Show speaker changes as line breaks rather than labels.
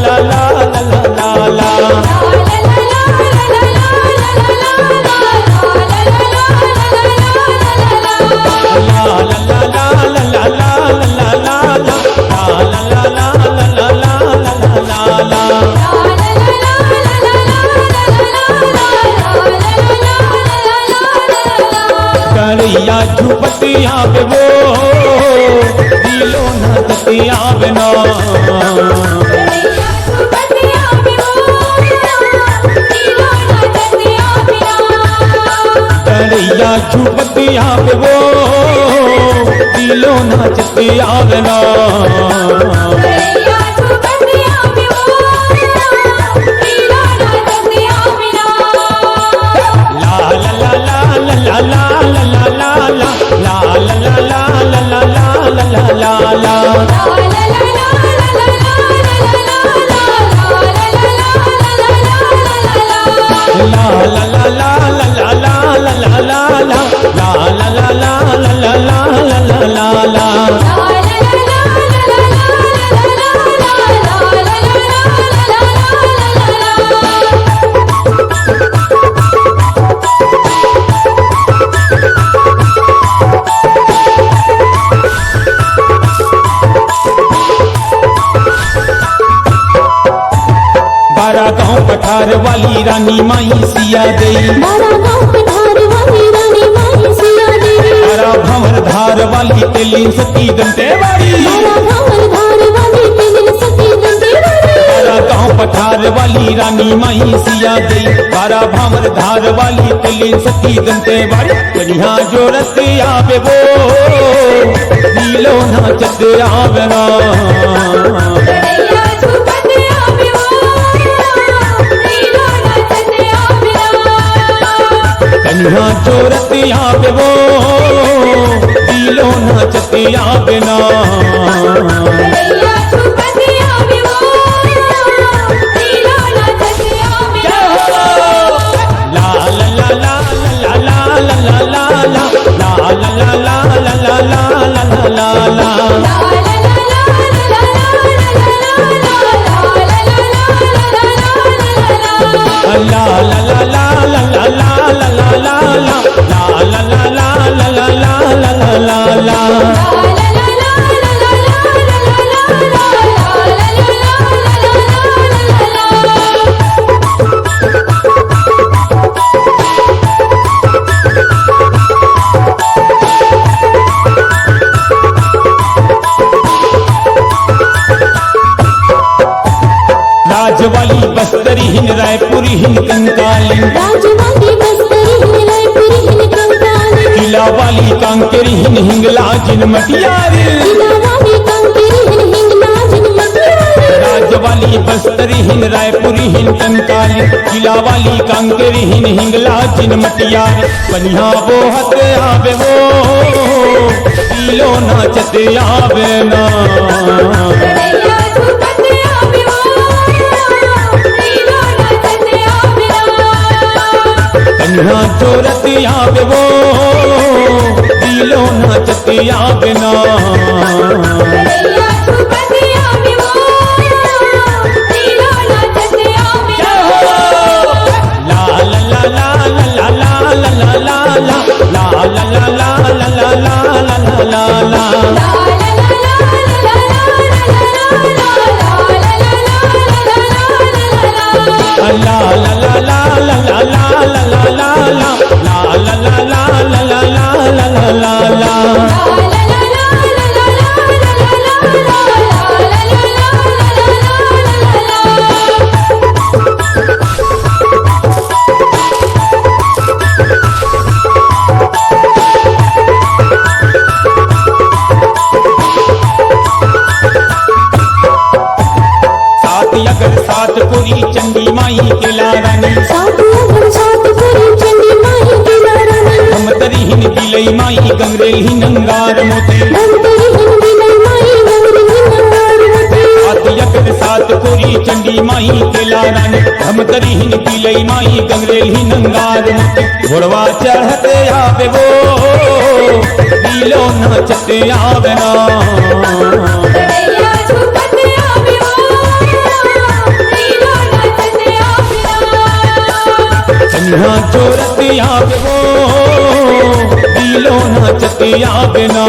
ला ला ला ला करिया झुपतिया पे वो दिलो न ततिया बिना करिया झुपतिया पे वो दिलो न ततिया बिना गाँव पठार वाली रानी माई सिया दे भंवर धार वाली तेली सती गंटे वाली गाँव पठार वाली रानी माई सिया दे बारा भंवर धार वाली तेली सती गंटे वाली कन्या जोरत आवे वो नीलो नाचत आवे ना कन्या चोरतिया पे वो दिलो नाचतिया बिना ला ला ला ला ला ला ला ला ला ला ला ला राजवाली बस्तरी हिन रायपुरी हिन कंकाली किला वाली कांकेरी हिन हिंगला जिन मटियारी राजवाली बस्तरी हिन रायपुरी हिन कंकाली किला वाली कांकेरी हिन हिंगला जिन मटियारी बनिया वो हत आवे वो दिलो नाचत आवे ना कन्या चोरतिया पे वो दिलो नाचतिया बिना ला ला ला ला ला ला ला ला ला ला ला ला ला ला सात पुरी चंडी माई के लारानी हम तरी हिन दिलई माई गंगरेल ही नंगार मोते सात पुरी चंडी माई के लारानी हम तरी हिन दिलई माई गंगरेल ही नंगार मोते घोड़वा चढ़ते आवे वो दिलो नाचते आवे ना रतिया वो दिलो नाचतिया बिना।